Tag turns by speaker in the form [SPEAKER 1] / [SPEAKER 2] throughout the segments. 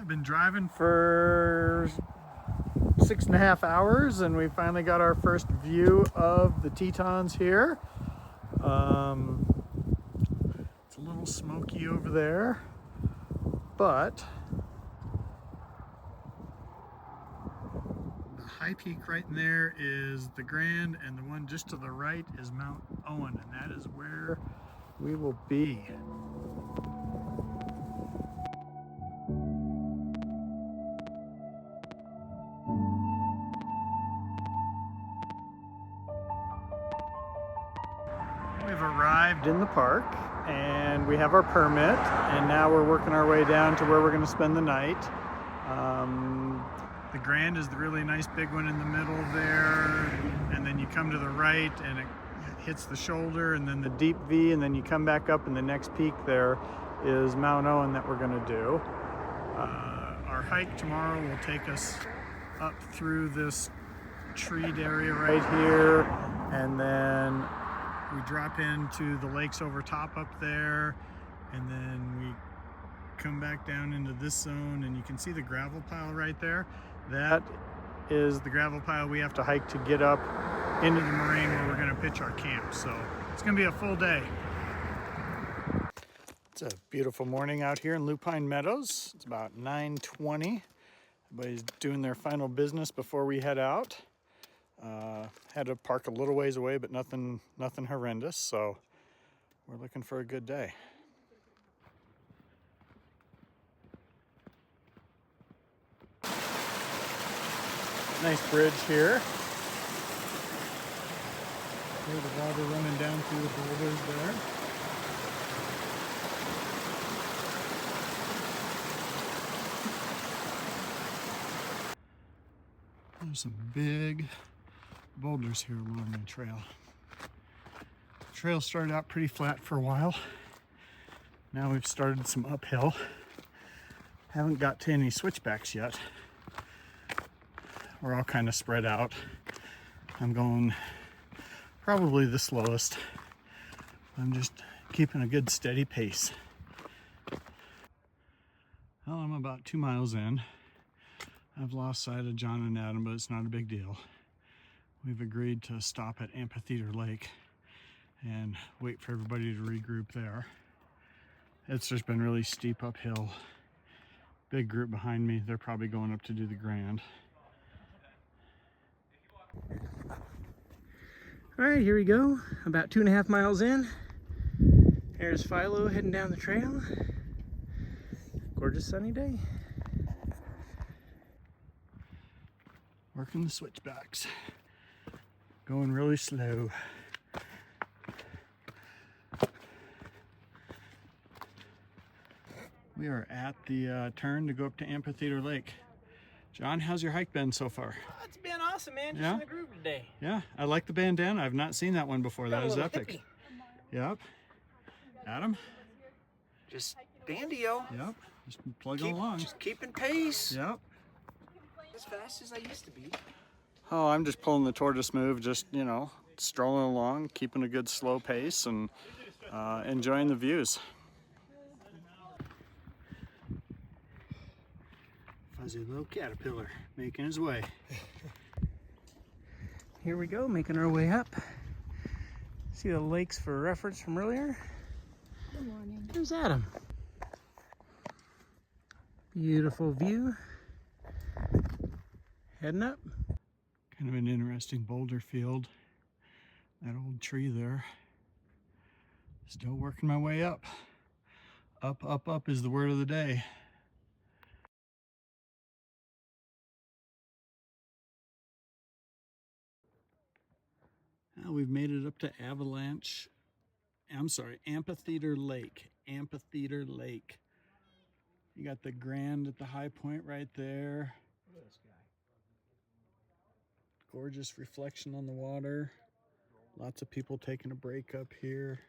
[SPEAKER 1] Been driving for 6.5 hours and we finally got our first view of the Tetons here. It's a little smoky over there, but the high peak right in there is the Grand, and the one just to the right is Mount Owen, and that is where we will be. We've arrived in the park and we have our permit, and now we're working our way down to where we're going to spend the night. The Grand is the really nice big one in the middle there, and then you come to the right and it hits the shoulder, and then the deep V, and then you come back up and the next peak there is Mount Owen that we're going to do. Our hike tomorrow will take us up through this treed area right here, and then we drop into the lakes over top up there, and then we come back down into this zone, and you can see the gravel pile right there. That is the gravel pile we have to hike to get up into the moraine where we're going to pitch our camp. So it's going to be a full day. It's a beautiful morning out here in Lupine Meadows. It's about 9:20. Everybody's doing their final business before we head out. Had to park a little ways away, but nothing horrendous, so we're looking for a good day. Nice bridge here. There's the water running down through the boulders there. There's some big boulders here along the trail. The trail started out pretty flat for a while. Now we've started some uphill. Haven't got to any switchbacks yet. We're all kind of spread out. I'm going probably the slowest. I'm just keeping a good steady pace. Well, I'm about 2 miles in. I've lost sight of John and Adam, but it's not a big deal. We've agreed to stop at Amphitheater Lake and wait for everybody to regroup there. It's just been really steep uphill. Big group behind me. They're probably going up to do the Grand.
[SPEAKER 2] All right, here we go. About 2.5 miles in. There's Philo heading down the trail. Gorgeous sunny day.
[SPEAKER 1] Working the switchbacks. Going really slow. We are at the turn to go up to Amphitheater Lake. John, how's your hike been so far?
[SPEAKER 2] It's been awesome, man. Just in the groove today.
[SPEAKER 1] Yeah, I like the bandana. I've not seen that one before. That is epic.
[SPEAKER 2] Hippie.
[SPEAKER 1] Yep. Adam?
[SPEAKER 2] Just bandio.
[SPEAKER 1] Yep. Just plugging along.
[SPEAKER 2] Just keeping pace.
[SPEAKER 1] Yep.
[SPEAKER 2] As fast as I used to be.
[SPEAKER 1] Oh, I'm just pulling the tortoise move, just, you know, strolling along, keeping a good slow pace, and enjoying the views. Fuzzy little caterpillar making his way.
[SPEAKER 2] Here we go, making our way up. See the lakes for reference from earlier?
[SPEAKER 3] Good morning.
[SPEAKER 2] There's Adam. Beautiful view. Heading up.
[SPEAKER 1] Kind of an interesting boulder field. That old tree there. Still working my way up. Up, up, up is the word of the day. Now we've made it up to Amphitheater Lake. Amphitheater Lake. You got the Grand at the high point right there.
[SPEAKER 2] Look at this guy.
[SPEAKER 1] Gorgeous reflection on the water. Lots of people taking a break up here.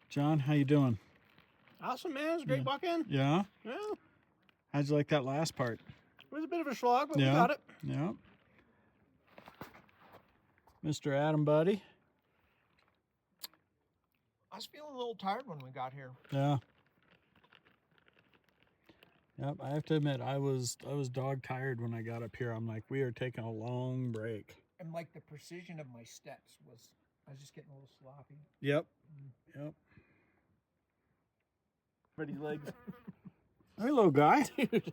[SPEAKER 1] John, how you doing?
[SPEAKER 4] Awesome, man. It was a great walk in.
[SPEAKER 1] Yeah?
[SPEAKER 4] Yeah.
[SPEAKER 1] How'd you like that last part?
[SPEAKER 4] It was a bit of a slog, but
[SPEAKER 1] Yeah.
[SPEAKER 4] we got it.
[SPEAKER 1] Yeah. Mr. Adam, buddy.
[SPEAKER 4] I was feeling a little tired when we got here.
[SPEAKER 1] Yeah. Yep, I have to admit, I was dog tired when I got up here. I'm like, we are taking a long break.
[SPEAKER 4] And like the precision of my steps I was just getting a little sloppy.
[SPEAKER 1] Yep. Yep.
[SPEAKER 2] Pretty legs.
[SPEAKER 1] Hello, guy. Dude.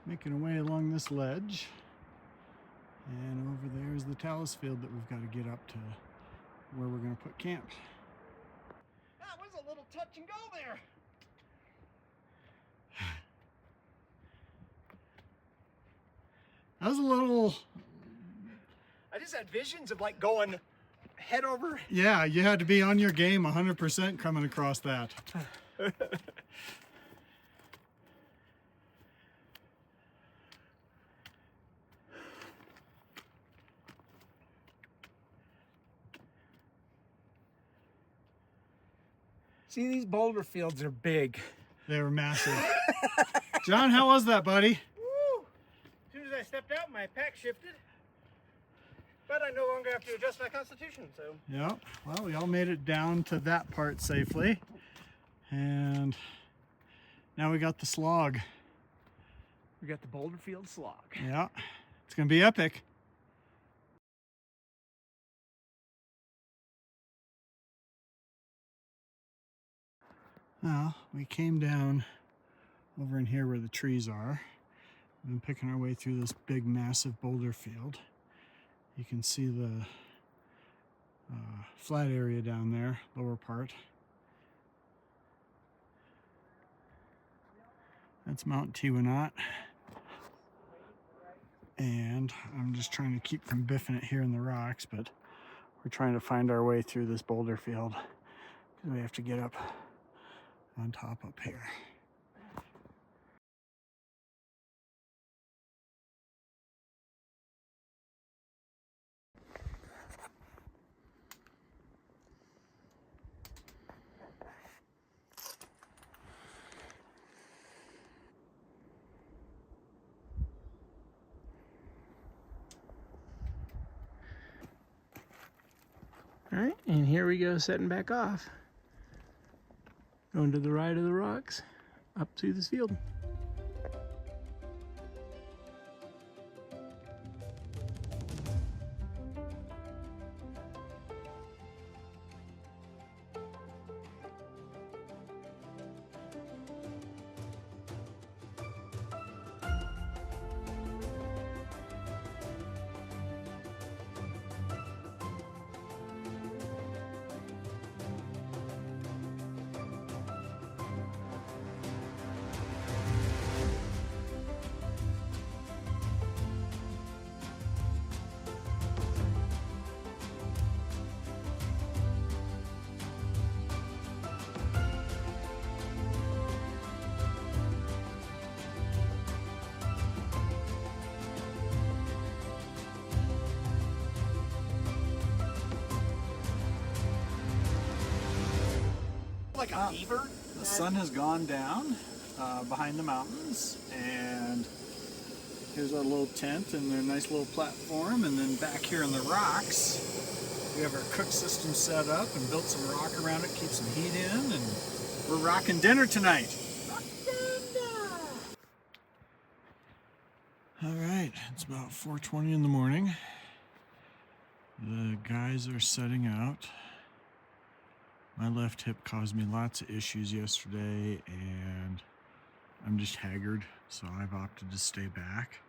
[SPEAKER 1] Making our way along this ledge, and over there is the talus field that we've got to get up to where we're going to put camp.
[SPEAKER 4] That was a little touch and go there.
[SPEAKER 1] That was a little...
[SPEAKER 4] I just had visions of like going head over.
[SPEAKER 1] Yeah, you had to be on your game 100% coming across that.
[SPEAKER 4] See, these boulder fields are big.
[SPEAKER 1] They were massive. John, how was that, buddy?
[SPEAKER 2] Woo! As soon as I stepped out, my pack shifted. But I no longer have to adjust my constitution, so.
[SPEAKER 1] Yeah, well, we all made it down to that part safely. And now we got the slog.
[SPEAKER 4] We got the boulder field slog.
[SPEAKER 1] Yeah, it's gonna be epic. Well, we came down over in here where the trees are. We've been picking our way through this big, massive boulder field. You can see the flat area down there, lower part. That's Mount Teton. And I'm just trying to keep from biffing it here in the rocks, but we're trying to find our way through this boulder field because we have to get up on top up here.
[SPEAKER 2] All right, and here we go, setting back off. Going to the right of the rocks, up to this field.
[SPEAKER 4] Like a beaver?
[SPEAKER 1] The sun has gone down behind the mountains, and here's our little tent and their nice little platform, and then back here in the rocks we have our cook system set up and built some rock around it, keep some heat in, and we're rocking dinner tonight. All right, it's about 4:20 in the morning. The guys are setting out. My left hip caused me lots of issues yesterday, and I'm just haggard, so I've opted to stay back.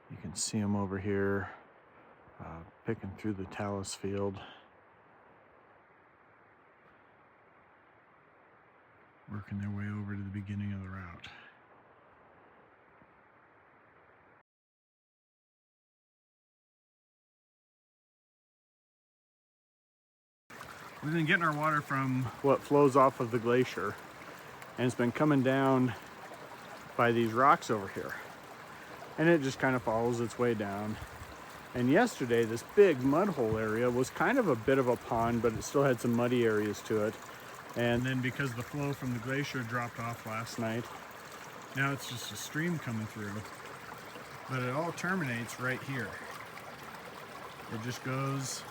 [SPEAKER 1] You can see them over here picking through the talus field. Working their way over to the beginning of the route. We've been getting our water from what flows off of the glacier, and it's been coming down by these rocks over here, and it just kind of follows its way down. And yesterday, this big mud hole area was kind of a bit of a pond, but it still had some muddy areas to it. And then because the flow from the glacier dropped off last night, now it's just a stream coming through. But it all terminates right here. It just goes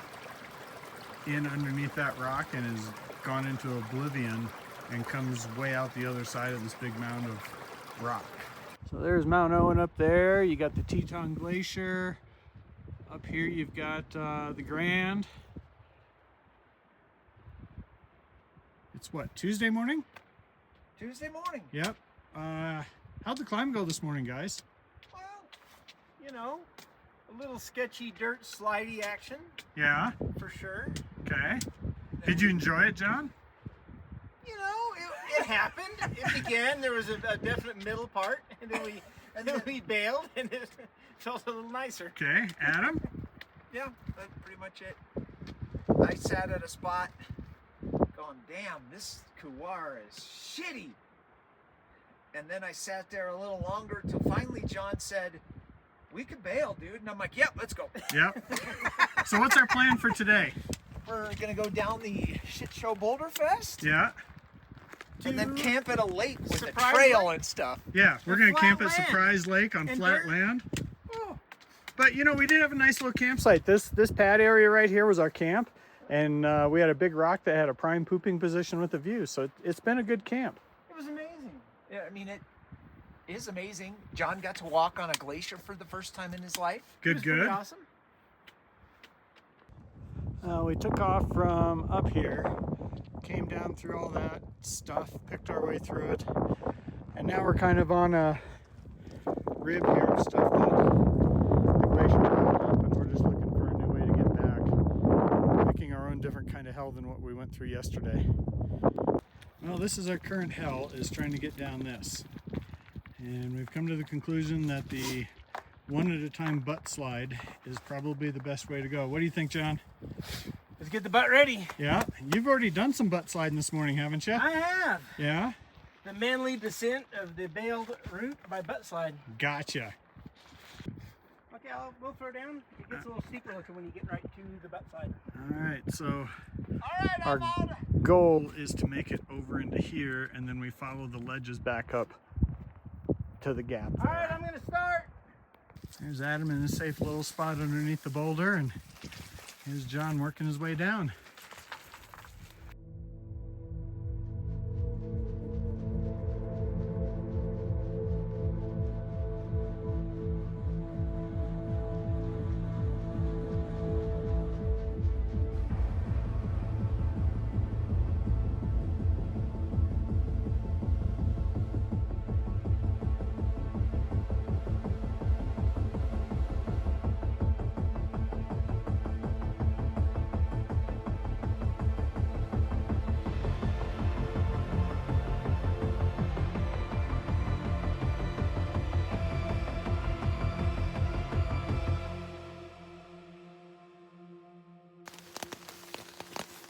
[SPEAKER 1] in underneath that rock and has gone into oblivion and comes way out the other side of this big mound of rock. So there's Mount Owen up there. You got the Teton Glacier. Up here you've got the Grand. It's what, Tuesday morning?
[SPEAKER 4] Tuesday morning.
[SPEAKER 1] Yep. How'd the climb go this morning, guys?
[SPEAKER 4] Well, you know, a little sketchy dirt slidey action
[SPEAKER 1] Yeah.
[SPEAKER 4] for sure.
[SPEAKER 1] Okay. Did you enjoy it, John?
[SPEAKER 4] You know, it happened. It began. There was a definite middle part, and then we bailed, and it felt a little nicer.
[SPEAKER 1] Okay. Adam?
[SPEAKER 4] Yeah, that's pretty much it. I sat at a spot going, damn, this couloir is shitty. And then I sat there a little longer till finally John said, we could bail, dude. And I'm like, yep, let's go.
[SPEAKER 1] Yep. So what's our plan for today?
[SPEAKER 4] We're going to go down the shit show Boulder Fest.
[SPEAKER 1] Yeah.
[SPEAKER 4] And then camp at a lake with a
[SPEAKER 2] Surprise
[SPEAKER 4] trail
[SPEAKER 2] lake.
[SPEAKER 4] and stuff.
[SPEAKER 1] Yeah, we're going to
[SPEAKER 2] flat
[SPEAKER 1] camp at
[SPEAKER 2] land.
[SPEAKER 1] Surprise Lake on
[SPEAKER 2] And
[SPEAKER 1] flat
[SPEAKER 2] dirt.
[SPEAKER 1] land.
[SPEAKER 4] Oh.
[SPEAKER 1] But you know, we did have a nice little campsite. This pad area right here was our camp, and we had a big rock that had a prime pooping position with a view. So it's been a good camp.
[SPEAKER 4] It was amazing. Yeah, I mean, it is amazing. John got to walk on a glacier for the first time in his life.
[SPEAKER 1] Good,
[SPEAKER 4] It was pretty
[SPEAKER 1] good.
[SPEAKER 4] awesome.
[SPEAKER 1] We took off from up here, came down through all that stuff, picked our way through it, and now we're kind of on a rib here of stuff that the glacier brought up, and we're just looking for a new way to get back. Picking our own different kind of hell than what we went through yesterday. Well, this is our current hell, is trying to get down this. And we've come to the conclusion that the one at a time butt slide is probably the best way to go. What do you think, John?
[SPEAKER 2] Let's get the butt ready.
[SPEAKER 1] Yeah, you've already done some butt sliding this morning, haven't you?
[SPEAKER 2] I have.
[SPEAKER 1] Yeah,
[SPEAKER 2] The manly descent of the bailed route by butt slide.
[SPEAKER 1] gotcha.
[SPEAKER 2] Okay, we'll throw down. It gets a little steeper looking when you get right to the butt side.
[SPEAKER 1] All right, so
[SPEAKER 4] All right,
[SPEAKER 1] our
[SPEAKER 4] I'm out.
[SPEAKER 1] goal is to make it over into here, and then we follow the ledges back up to the gap
[SPEAKER 2] All right,
[SPEAKER 1] there.
[SPEAKER 2] I'm gonna start.
[SPEAKER 1] There's Adam in a safe little spot underneath the boulder, and here's John working his way down.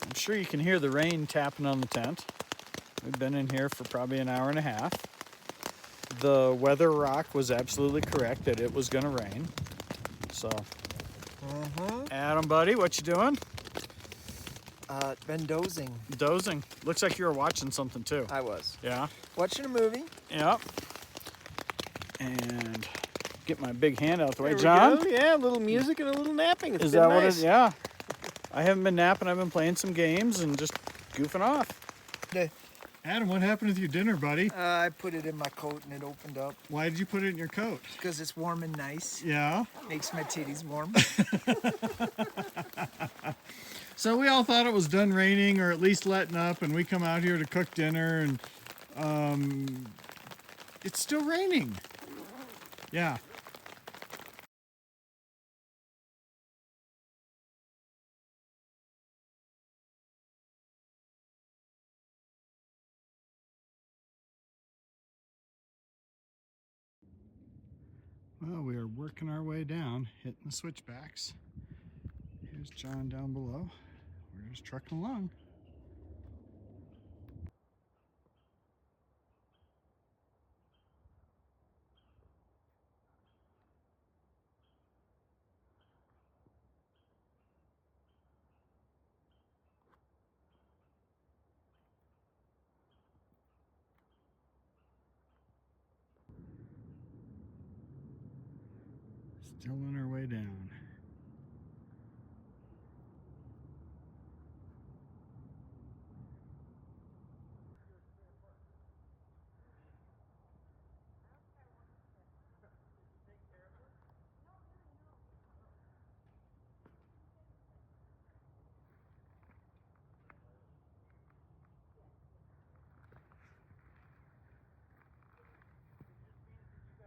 [SPEAKER 1] I'm sure you can hear the rain tapping on the tent. We've been in here for probably an hour and a half. The weather rock was absolutely correct that it was going to rain. So, Adam, buddy, what you doing?
[SPEAKER 4] Been dozing.
[SPEAKER 1] Dozing. Looks like you were watching something too.
[SPEAKER 4] I was.
[SPEAKER 1] Yeah.
[SPEAKER 4] Watching a movie.
[SPEAKER 1] Yep. And get my big hand out the way,
[SPEAKER 2] There we
[SPEAKER 1] John.
[SPEAKER 2] go. Yeah, a little music and a little napping. It's
[SPEAKER 1] Is
[SPEAKER 2] been
[SPEAKER 1] that
[SPEAKER 2] nice.
[SPEAKER 1] what it? Yeah. I haven't been napping. I've been playing some games and just goofing off.
[SPEAKER 4] Yeah.
[SPEAKER 1] Adam, what happened with your dinner, buddy?
[SPEAKER 4] I put it in my coat and it opened up
[SPEAKER 1] Why did you put it in your coat?
[SPEAKER 4] because it's warm and nice.
[SPEAKER 1] Yeah.
[SPEAKER 4] Makes my titties warm.
[SPEAKER 1] So we all thought it was done raining or at least letting up, and we come out here to cook dinner, and it's still raining. Yeah. Well, we are working our way down, hitting the switchbacks. Here's John down below. We're just trucking along. Still on our way down.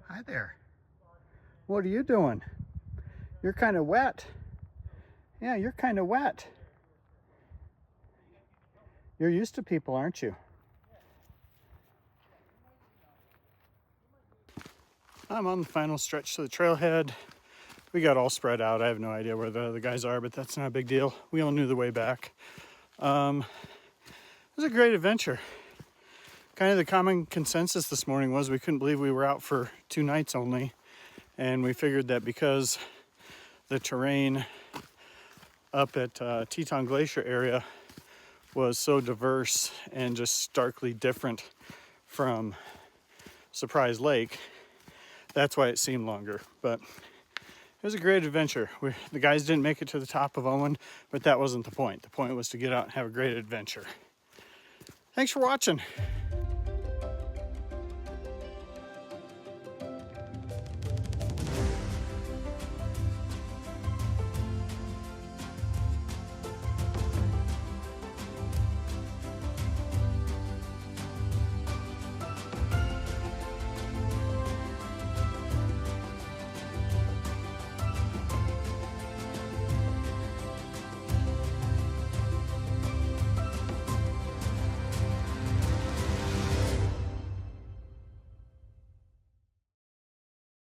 [SPEAKER 1] Hi there. What are you doing? You're kind of wet. Yeah, you're kind of wet. You're used to people, aren't you? I'm on the final stretch to the trailhead. We got all spread out. I have no idea where the other guys are, but that's not a big deal. We all knew the way back. It was a great adventure. Kind of the common consensus this morning was we couldn't believe we were out for 2 nights only. And we figured that because the terrain up at Teton Glacier area was so diverse and just starkly different from Surprise Lake, that's why it seemed longer. But it was a great adventure. The guys didn't make it to the top of Owen, but that wasn't the point. The point was to get out and have a great adventure. Thanks for watching.